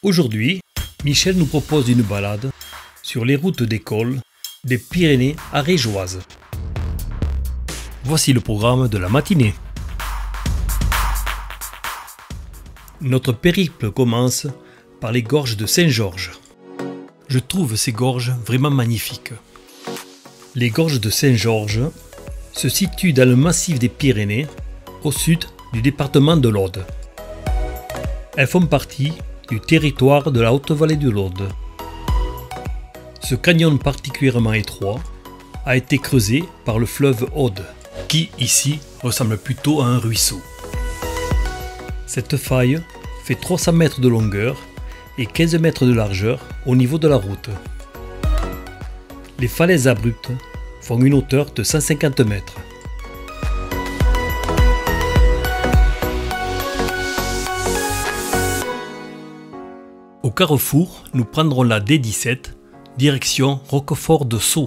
Aujourd'hui, Michel nous propose une balade sur les routes d'école des Pyrénées ariégeoises. Voici le programme de la matinée. Notre périple commence par les gorges de Saint-Georges. Je trouve ces gorges vraiment magnifiques. Les gorges de Saint-Georges se situent dans le massif des Pyrénées, au sud du département de l'Aude. Elles font partie du territoire de la Haute-Vallée de l'Aude. Ce canyon particulièrement étroit a été creusé par le fleuve Aude, qui ici ressemble plutôt à un ruisseau. Cette faille fait 300 mètres de longueur et 15 mètres de largeur au niveau de la route. Les falaises abruptes font une hauteur de 150 mètres. Au carrefour, nous prendrons la D17, direction Roquefort de Sceaux.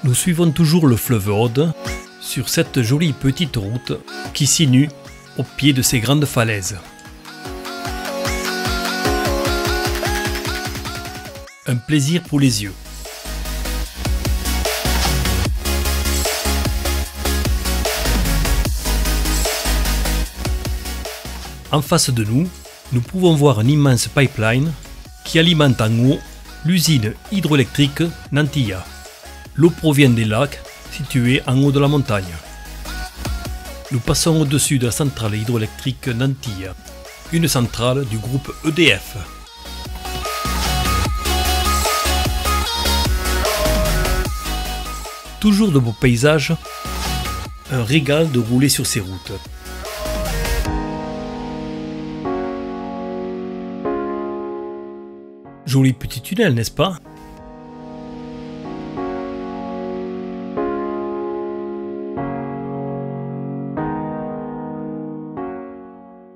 Nous suivons toujours le fleuve Aude sur cette jolie petite route qui s'inue au pied de ces grandes falaises. Un plaisir pour les yeux. En face de nous, nous pouvons voir un immense pipeline qui alimente en eau l'usine hydroélectrique Nantilla. L'eau provient des lacs situés en haut de la montagne. Nous passons au-dessus de la centrale hydroélectrique Nantilla, une centrale du groupe EDF. Toujours de beaux paysages, un régal de rouler sur ces routes. Joli petit tunnel, n'est-ce pas?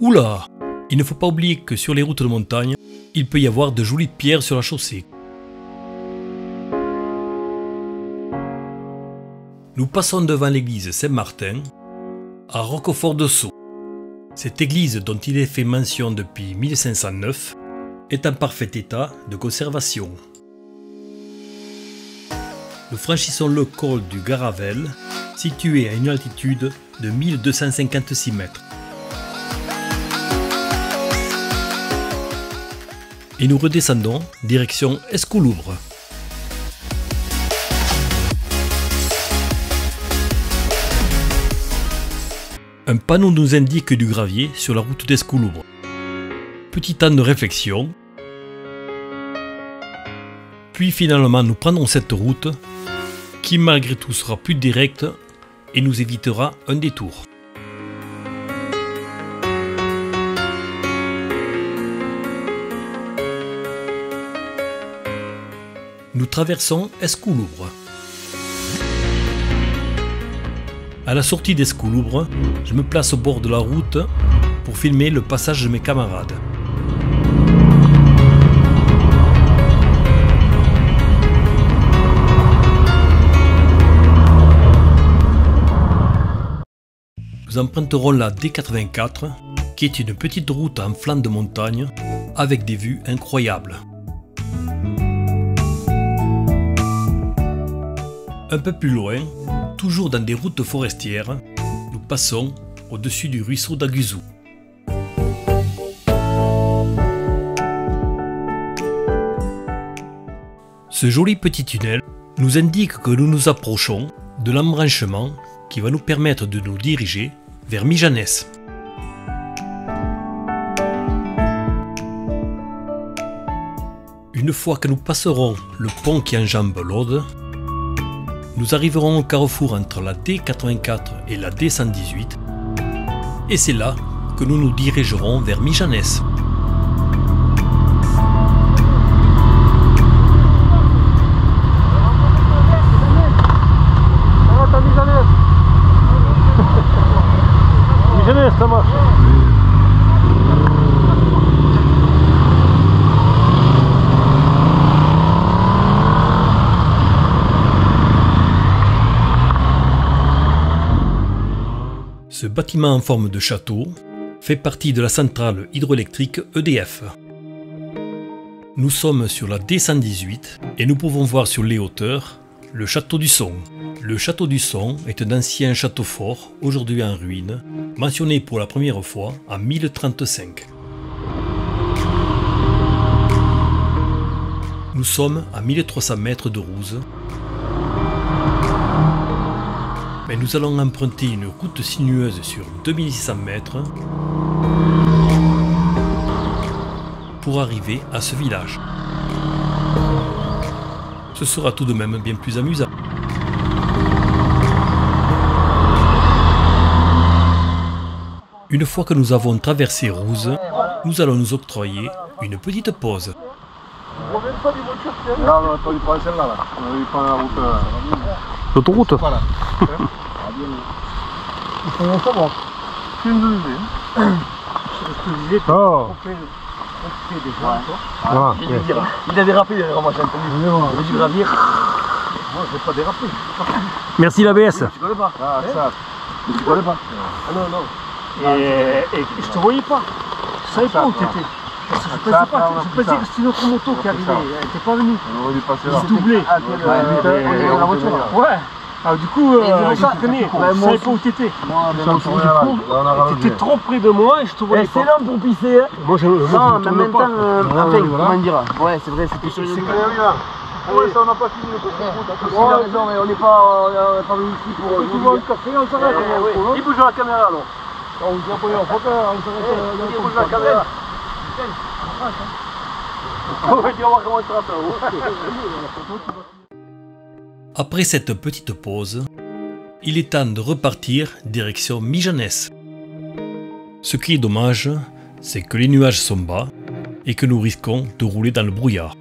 Oula! Il ne faut pas oublier que sur les routes de montagne, il peut y avoir de jolies pierres sur la chaussée. Nous passons devant l'église Saint-Martin, à Roquefort de Sceaux. Cette église, dont il est fait mention depuis 1509, est en parfait état de conservation. Nous franchissons le col du Garavel, situé à une altitude de 1256 mètres. Et nous redescendons direction Escoulouvre. Un panneau nous indique du gravier sur la route d'Escoulouvre. Petit temps de réflexion. Puis finalement nous prendrons cette route qui malgré tout sera plus directe et nous évitera un détour. Nous traversons Escoulouvre. À la sortie d'Escoulouvre, je me place au bord de la route pour filmer le passage de mes camarades. Nous emprunterons la D84, qui est une petite route en flanc de montagne avec des vues incroyables. Un peu plus loin, toujours dans des routes forestières, nous passons au-dessus du ruisseau d'Aguzou. Ce joli petit tunnel nous indique que nous nous approchons de l'embranchement qui va nous permettre de nous diriger vers Mijanès. Une fois que nous passerons le pont qui enjambe l'Aude, nous arriverons au carrefour entre la D84 et la D118 et c'est là que nous nous dirigerons vers Mijanès. Mijanès, ça marche. Ce bâtiment en forme de château fait partie de la centrale hydroélectrique EDF. Nous sommes sur la D118 et nous pouvons voir sur les hauteurs le château du Son. Le château du Son est un ancien château fort, aujourd'hui en ruine, mentionné pour la première fois en 1035. Nous sommes à 1300 mètres de Rouzes. Mais nous allons emprunter une route sinueuse sur 2600 mètres pour arriver à ce village. Ce sera tout de même bien plus amusant. Une fois que nous avons traversé Rouzes, nous allons nous octroyer une petite pause. Non, on n'a pas dû prendre celle-là, là. On a dû prendre la route. L'autoroute. Voilà. Il faut en savoir. Tu me disais. Je te disais, il a dérapé derrière moi, j'ai entendu. Il avait dû gravir. Moi, je vais pas déraper. Merci l'ABS. Tu connais pas. Ah, ça. Mais tu connais pas. Ah non, non. Et je te voyais pas. Je savais pas où tu étais. Je pensais que c'était notre moto qui arrivait. Elle n'était pas venue. On aurait dû passer là. Il doublé. La voiture. Ouais. Alors du coup, je te connais, je savais pas où t'étais. T'étais trop près de moi et je te voyais pas. C'est long pour pisser. Moi, je non, mais en même temps, comment dire. Ouais, c'est vrai, c'est c'est là. Ouais, ça on n'a pas fini le coup. Ouais, raison, mais on n'est pas venu ici pour. Tu vois le café, on s'arrête. Il bouge la caméra alors. On dit la première fois qu'on s'arrête. Il bouge la caméra. On va dire comment il sera. Après cette petite pause, il est temps de repartir direction Mijanès. Ce qui est dommage, c'est que les nuages sont bas et que nous risquons de rouler dans le brouillard.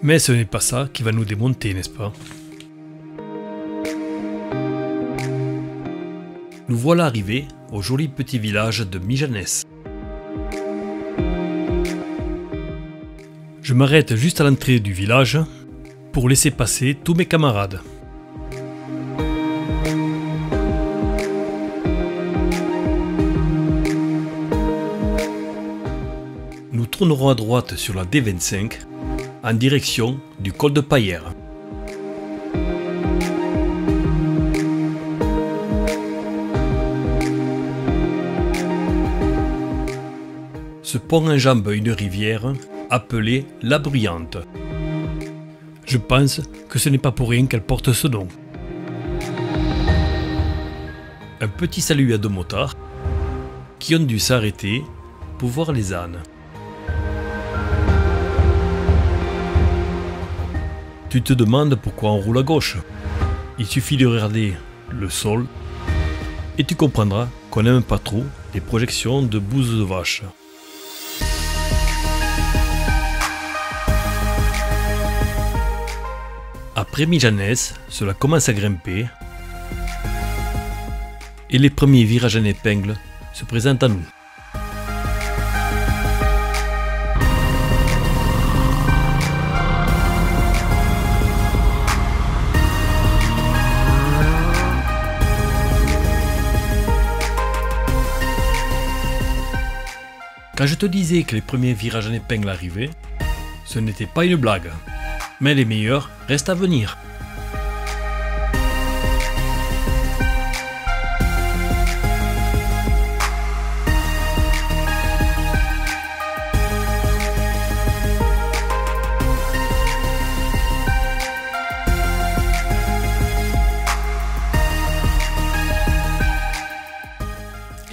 Mais ce n'est pas ça qui va nous démonter, n'est-ce pas? Nous voilà arrivés au joli petit village de Mijanès. Je m'arrête juste à l'entrée du village pour laisser passer tous mes camarades. Nous tournerons à droite sur la D25 en direction du col de Paillère. Ce pont enjambe une rivière appelée la Bruyante. Je pense que ce n'est pas pour rien qu'elle porte ce nom. Un petit salut à deux motards qui ont dû s'arrêter pour voir les ânes. Tu te demandes pourquoi on roule à gauche. Il suffit de regarder le sol et tu comprendras qu'on n'aime pas trop les projections de bouse de vache. Après Mijanès, cela commence à grimper et les premiers virages en épingle se présentent à nous. Quand je te disais que les premiers virages en épingle arrivaient, ce n'était pas une blague. Mais les meilleurs restent à venir.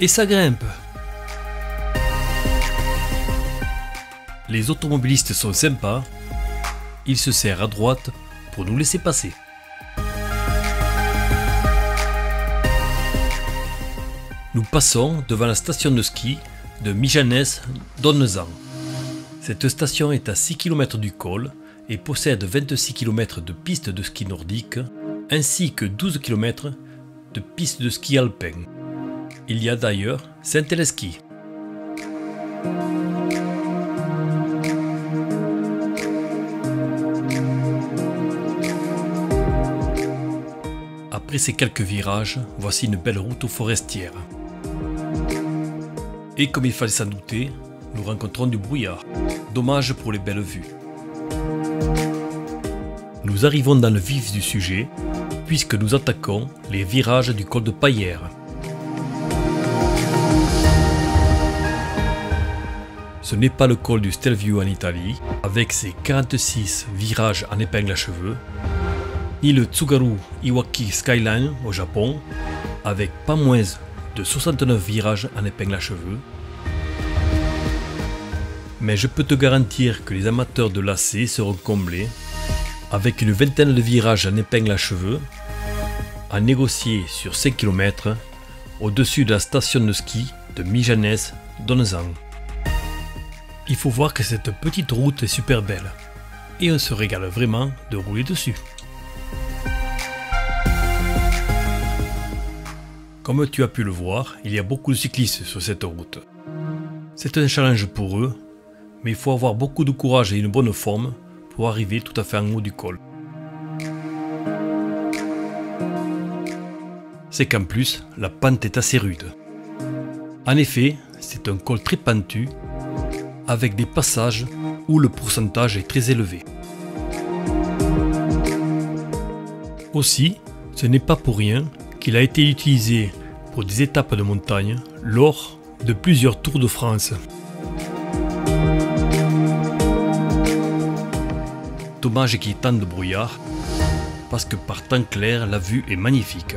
Et ça grimpe. Les automobilistes sont sympas. Il se serre à droite pour nous laisser passer. Nous passons devant la station de ski de Mijanès-Donnezan. Cette station est à 6 km du col et possède 26 km de pistes de ski nordique ainsi que 12 km de pistes de ski alpin. Il y a d'ailleurs Saint-Eleski. Après ces quelques virages, voici une belle route forestière. Et comme il fallait s'en douter, nous rencontrons du brouillard. Dommage pour les belles vues. Nous arrivons dans le vif du sujet, puisque nous attaquons les virages du col de Paillère. Ce n'est pas le col du Stelvio en Italie, avec ses 46 virages en épingle à cheveux, ni le Tsugaru Iwaki Skyline au Japon, avec pas moins de 69 virages en épingle à cheveux. Mais je peux te garantir que les amateurs de lacets seront comblés, avec une vingtaine de virages en épingle à cheveux, à négocier sur 5 km, au-dessus de la station de ski de Mijanès-Donnezan. Il faut voir que cette petite route est super belle, et on se régale vraiment de rouler dessus. Comme tu as pu le voir, il y a beaucoup de cyclistes sur cette route. C'est un challenge pour eux, mais il faut avoir beaucoup de courage et une bonne forme pour arriver tout à fait en haut du col. C'est qu'en plus, la pente est assez rude. En effet, c'est un col très pentu, avec des passages où le pourcentage est très élevé. Aussi, ce n'est pas pour rien qu'il a été utilisé pour des étapes de montagne lors de plusieurs Tours de France. Dommage qu'il y ait tant de brouillard, parce que par temps clair, la vue est magnifique.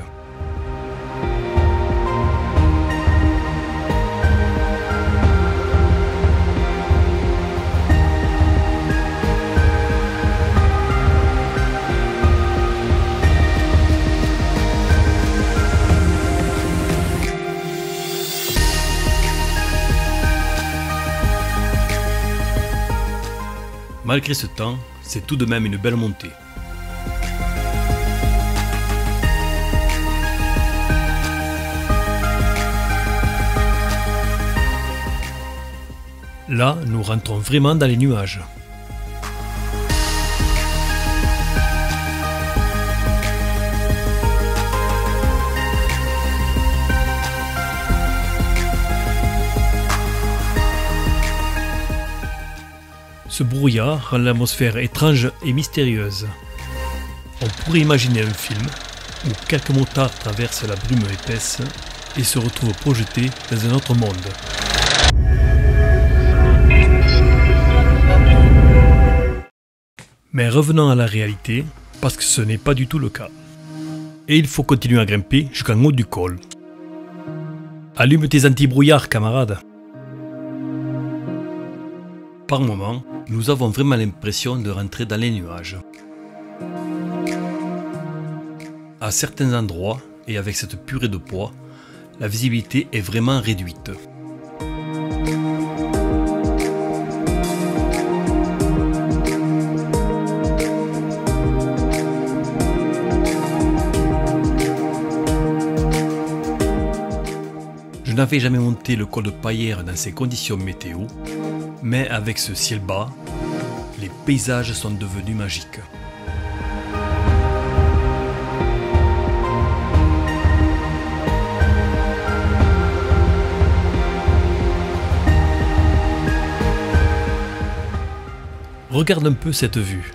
Malgré ce temps, c'est tout de même une belle montée. Là, nous rentrons vraiment dans les nuages. Ce brouillard rend l'atmosphère étrange et mystérieuse. On pourrait imaginer un film où quelques motards traversent la brume épaisse et se retrouvent projetés dans un autre monde. Mais revenons à la réalité, parce que ce n'est pas du tout le cas. Et il faut continuer à grimper jusqu'en haut du col. Allume tes anti-brouillards, camarades. Par moments, nous avons vraiment l'impression de rentrer dans les nuages. À certains endroits, et avec cette purée de poids, la visibilité est vraiment réduite. Je n'avais jamais monté le col de Paillère dans ces conditions météo, mais avec ce ciel bas, les paysages sont devenus magiques. Regarde un peu cette vue.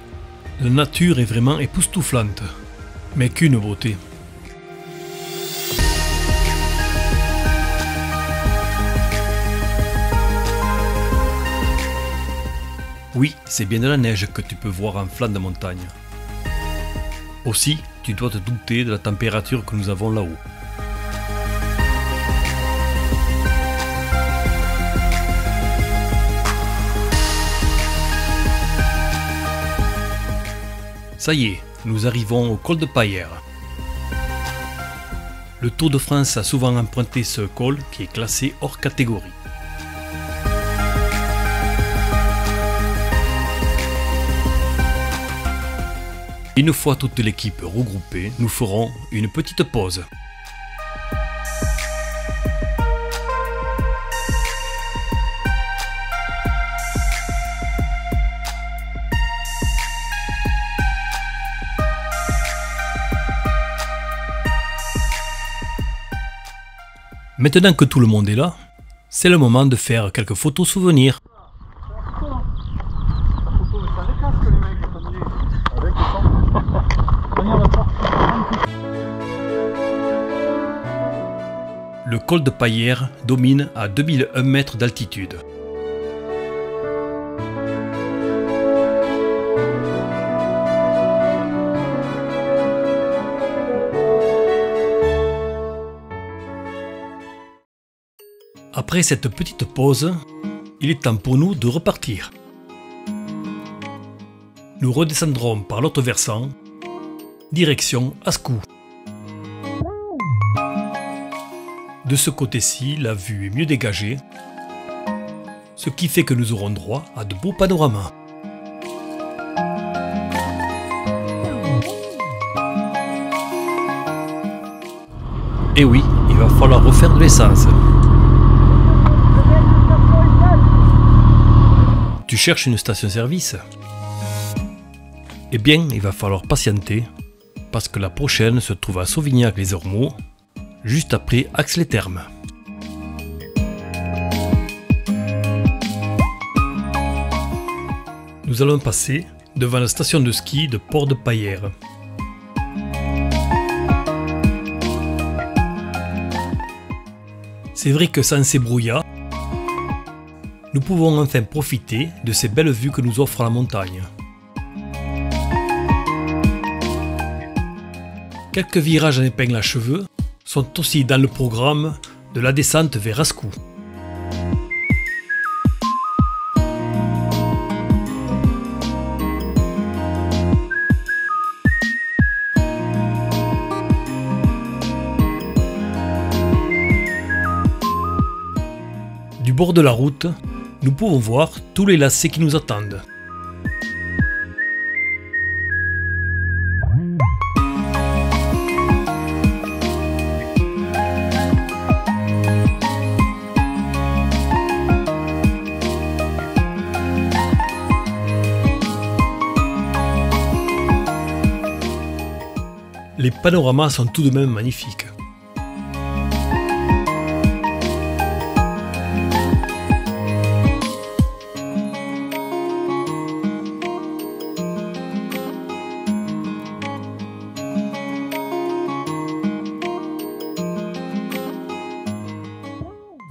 La nature est vraiment époustouflante, mais qu'une beauté. Oui, c'est bien de la neige que tu peux voir en flanc de montagne. Aussi, tu dois te douter de la température que nous avons là-haut. Ça y est, nous arrivons au col de Paillère. Le Tour de France a souvent emprunté ce col qui est classé hors catégorie. Une fois toute l'équipe regroupée, nous ferons une petite pause. Maintenant que tout le monde est là, c'est le moment de faire quelques photos souvenirs. Le col de Paillères domine à 2001 mètres d'altitude. Après cette petite pause, il est temps pour nous de repartir. Nous redescendrons par l'autre versant, direction Ascou. De ce côté-ci, la vue est mieux dégagée, ce qui fait que nous aurons droit à de beaux panoramas. Et oui, il va falloir refaire de l'essence. Tu cherches une station-service? Eh bien, il va falloir patienter, parce que la prochaine se trouve à Sauvignac-les-Ormeaux, juste après Ax-les-Thermes. Nous allons passer devant la station de ski de Port-de-Paillères. C'est vrai que sans ces brouillards, nous pouvons enfin profiter de ces belles vues que nous offre la montagne. Quelques virages en épingle à cheveux sont aussi dans le programme de la descente vers Ascou. Du bord de la route, nous pouvons voir tous les lacets qui nous attendent. Les panoramas sont tout de même magnifiques.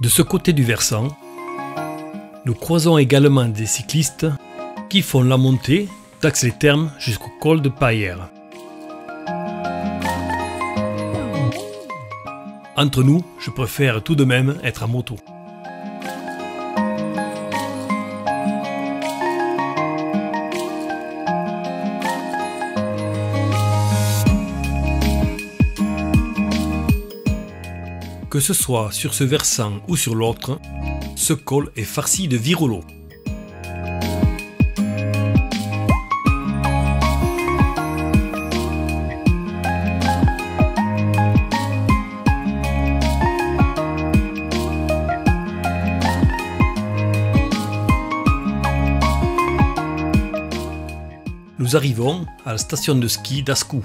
De ce côté du versant, nous croisons également des cyclistes qui font la montée d'Ax-les-Thermes jusqu'au col de Paillères. Entre nous, je préfère tout de même être à moto. Que ce soit sur ce versant ou sur l'autre, ce col est farci de virolos. Nous arrivons à la station de ski d'Ascou.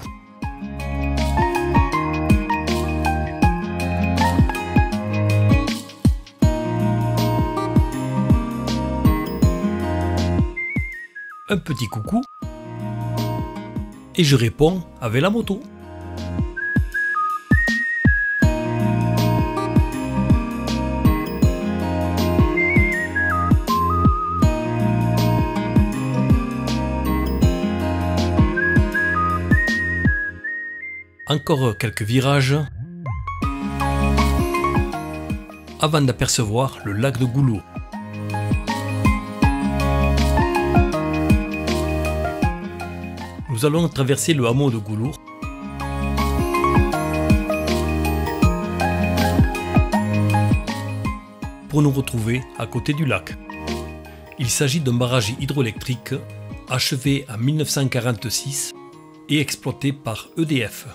Un petit coucou et je réponds avec la moto. Encore quelques virages avant d'apercevoir le lac de Goulot. Nous allons traverser le hameau de Goulot. Pour nous retrouver à côté du lac. Il s'agit d'un barrage hydroélectrique achevé en 1946 et exploité par EDF.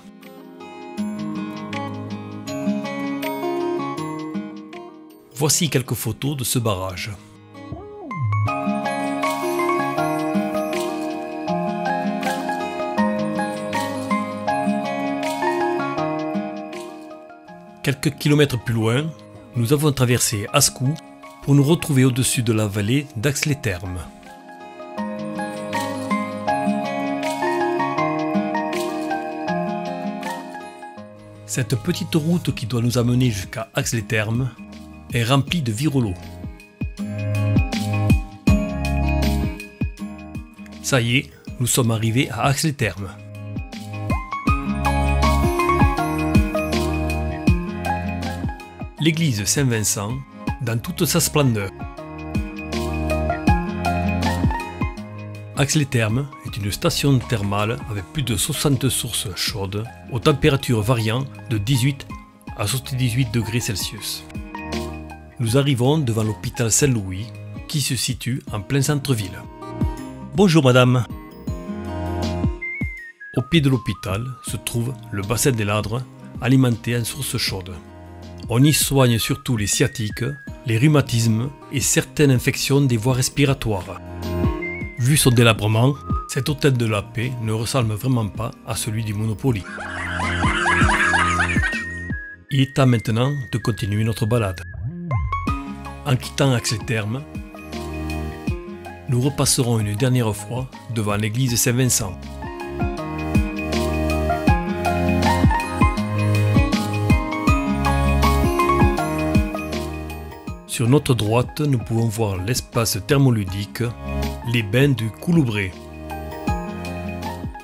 Voici quelques photos de ce barrage. Quelques kilomètres plus loin, nous avons traversé Ascou pour nous retrouver au-dessus de la vallée d'Ax-les-Thermes. Cette petite route qui doit nous amener jusqu'à Ax-les-Thermes est remplie de virolos. Ça y est, nous sommes arrivés à Ax-les-Thermes. L'église Saint-Vincent dans toute sa splendeur. Ax-les-Thermes est une station thermale avec plus de 60 sources chaudes aux températures variant de 18 à 78 degrés Celsius. Nous arrivons devant l'hôpital Saint-Louis qui se situe en plein centre-ville. Bonjour madame. Au pied de l'hôpital se trouve le bassin des Ladres alimenté en source chaude. On y soigne surtout les sciatiques, les rhumatismes et certaines infections des voies respiratoires. Vu son délabrement, cet hôtel de la paix ne ressemble vraiment pas à celui du Monopoly. Il est temps maintenant de continuer notre balade. En quittant Ax-les-Thermes, nous repasserons une dernière fois devant l'église Saint-Vincent. Sur notre droite, nous pouvons voir l'espace thermoludique, les bains du Couloubré.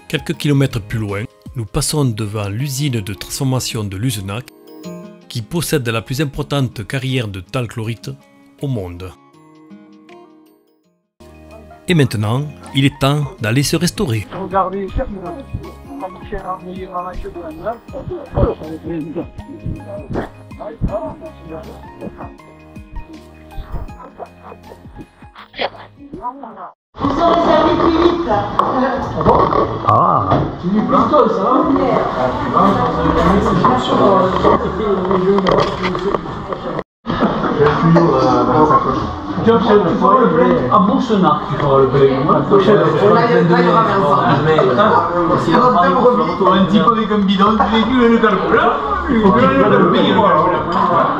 Quelques kilomètres plus loin, nous passons devant l'usine de transformation de Luzenac, qui possède la plus importante carrière de talchlorite au monde. Et maintenant, il est temps d'aller se restaurer. Regardez, Ils sont réservés plus vite. Ah. c'est du plancton, ça va? À Boursenac, tu feras le blé. La prochaine, un petit peu avec un bidon, tu véhicules le calcul. Il faut que le payer le calcul.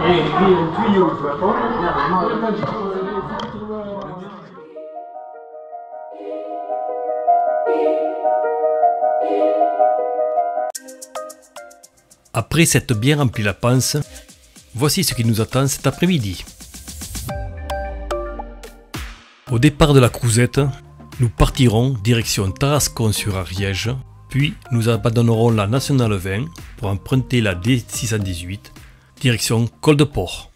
Et un tuyau, tu vois. Après s'être bien rempli la panse, voici ce qui nous attend cet après-midi. Au départ de la Crouzette, nous partirons direction Tarascon-sur-Ariège, puis nous abandonnerons la Nationale 20 pour emprunter la D618, direction Col-de-Port.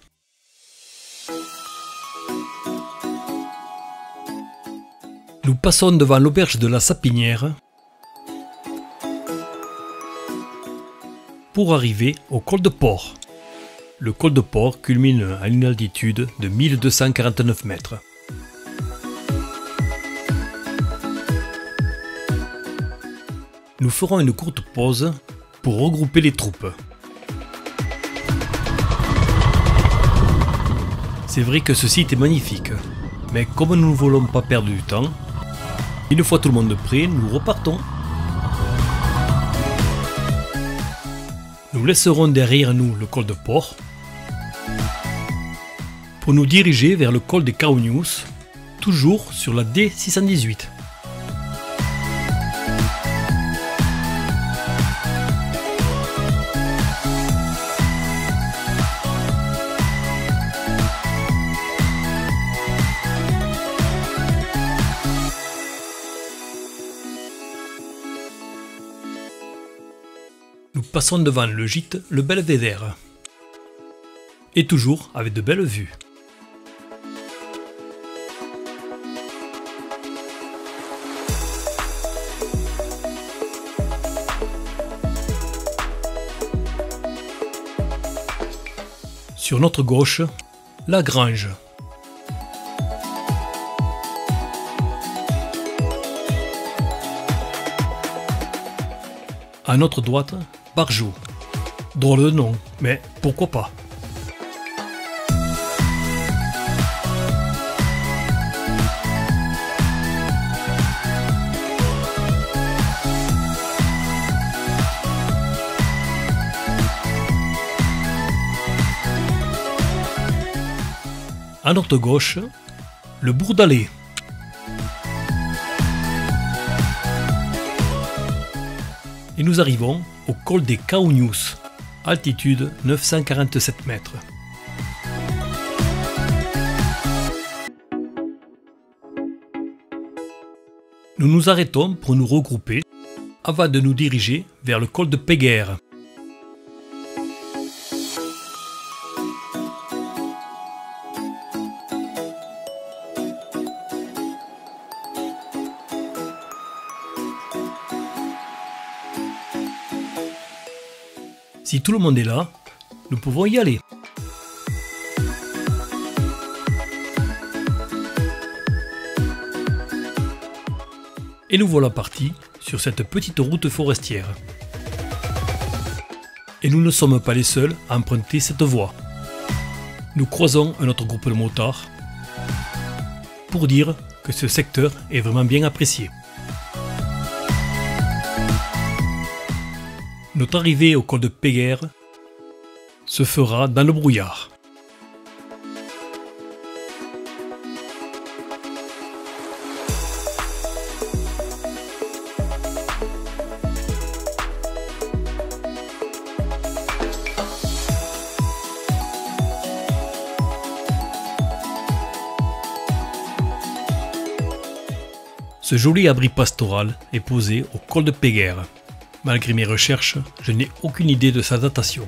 Nous passons devant l'auberge de la Sapinière pour arriver au Col-de-Port. Le Col-de-Port culmine à une altitude de 1249 mètres. Nous ferons une courte pause pour regrouper les troupes. C'est vrai que ce site est magnifique, mais comme nous ne voulons pas perdre du temps, une fois tout le monde prêt, nous repartons. Nous laisserons derrière nous le col de Port pour nous diriger vers le col des Caunius, toujours sur la D618. Nous passons devant le gîte Le Belvédère, et toujours avec de belles vues. Sur notre gauche, la Grange. À notre droite, Barjou. Drôle de nom, mais pourquoi pas. À notre gauche, le Bourdalais. Et nous arrivons au col des Caunius, altitude 947 mètres. Nous nous arrêtons pour nous regrouper avant de nous diriger vers le col de Péguerre. Si tout le monde est là, nous pouvons y aller. Et nous voilà partis sur cette petite route forestière. Et nous ne sommes pas les seuls à emprunter cette voie. Nous croisons un autre groupe de motards pour dire que ce secteur est vraiment bien apprécié. Notre arrivée au col de Péguerre se fera dans le brouillard. Ce joli abri pastoral est posé au col de Péguerre. Malgré mes recherches, je n'ai aucune idée de sa datation.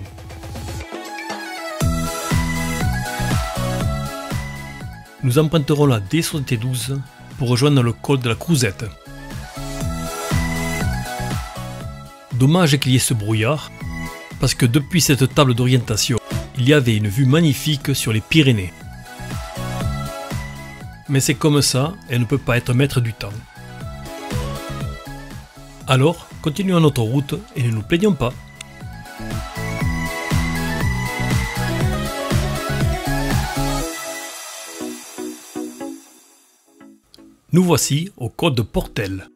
Nous emprunterons la D72 pour rejoindre le col de la Crouzette. Dommage qu'il y ait ce brouillard, parce que depuis cette table d'orientation, il y avait une vue magnifique sur les Pyrénées. Mais c'est comme ça, et ne peut pas être maître du temps. Alors, continuons notre route et ne nous plaignons pas. Nous voici au col de Portel.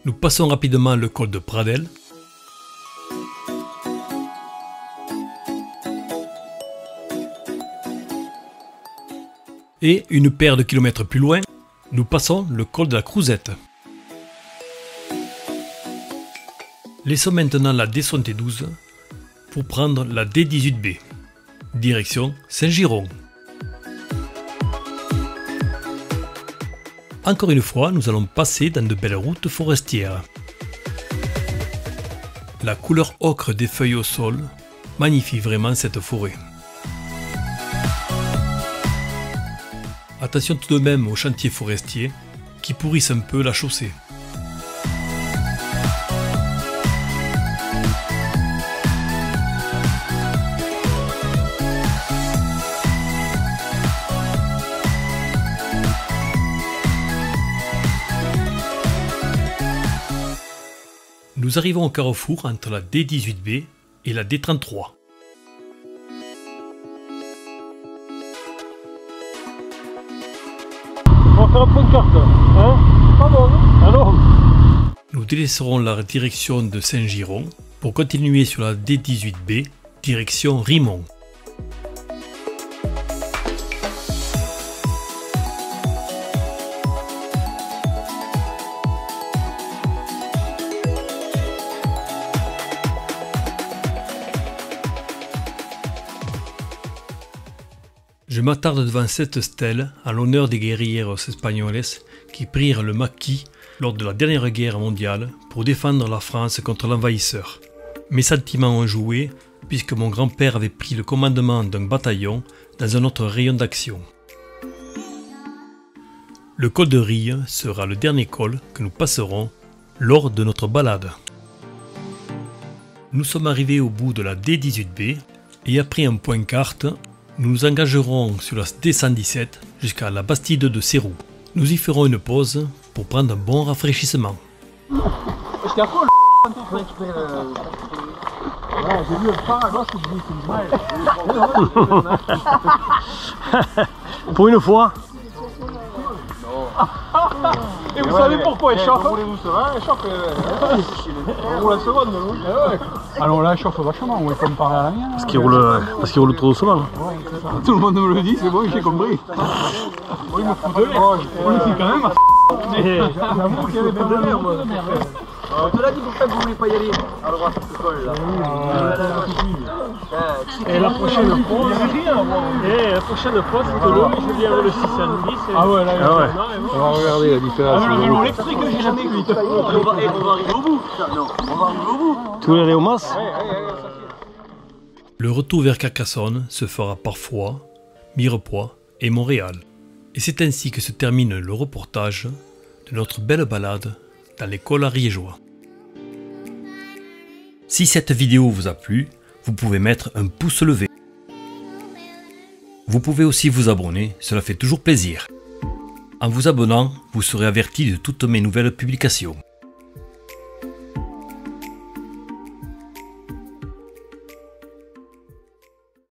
Nous passons rapidement le col de Pradel. Et une paire de kilomètres plus loin, nous passons le col de la Crouzette. Laissons maintenant la D72 pour prendre la D18B, direction Saint-Giron. Encore une fois, nous allons passer dans de belles routes forestières. La couleur ocre des feuilles au sol magnifie vraiment cette forêt. Attention tout de même aux chantiers forestiers qui pourrissent un peu la chaussée. Nous arrivons au carrefour entre la D18B et la D33. On va faire un point de carte, hein? Pas bon, hein? Alors. Nous délaisserons la direction de Saint-Giron pour continuer sur la D18B, direction Rimont. Je m'attarde devant cette stèle en l'honneur des guerrilleros espagnoles qui prirent le maquis lors de la dernière guerre mondiale pour défendre la France contre l'envahisseur. Mes sentiments ont joué puisque mon grand-père avait pris le commandement d'un bataillon dans un autre rayon d'action. Le col de Rille sera le dernier col que nous passerons lors de notre balade. Nous sommes arrivés au bout de la D18B et après un point carte, nous nous engagerons sur la D117 jusqu'à la Bastide de Céroux. Nous y ferons une pause pour prendre un bon rafraîchissement. J'étais à fond, voilà, j'ai vu le phare à gauche, c'est une pour une fois. Et vous savez pourquoi il chauffe? Roulez-vous ça, il chauffe. On roule la seconde, nous. Alors là, il chauffe vachement, ouais, comparé à la mienne. Parce qu'il roule trop doucement. Tout le monde me le dit, c'est bon, j'ai compris. Oui, il me fout de l'air. On le fait quand même. Mais j'avoue qu'il y avait pas de merde. On te l'a dit pourquoi vous voulez pas y aller. À droite, c'est quoi là? Et la prochaine fois, c'est de l'eau, je viens avec le 610. Ah ouais, là, on va regarder la différence. Ah, le vélo électrique, j'ai jamais vu. On va arriver au bout. Non, on va arriver au bout. Tu veux aller au Mas? Le retour vers Carcassonne se fera parfois Mirepoix et Montréal. Et c'est ainsi que se termine le reportage de notre belle balade dans les cols ariégeois. Si cette vidéo vous a plu, vous pouvez mettre un pouce levé. Vous pouvez aussi vous abonner, cela fait toujours plaisir. En vous abonnant, vous serez averti de toutes mes nouvelles publications.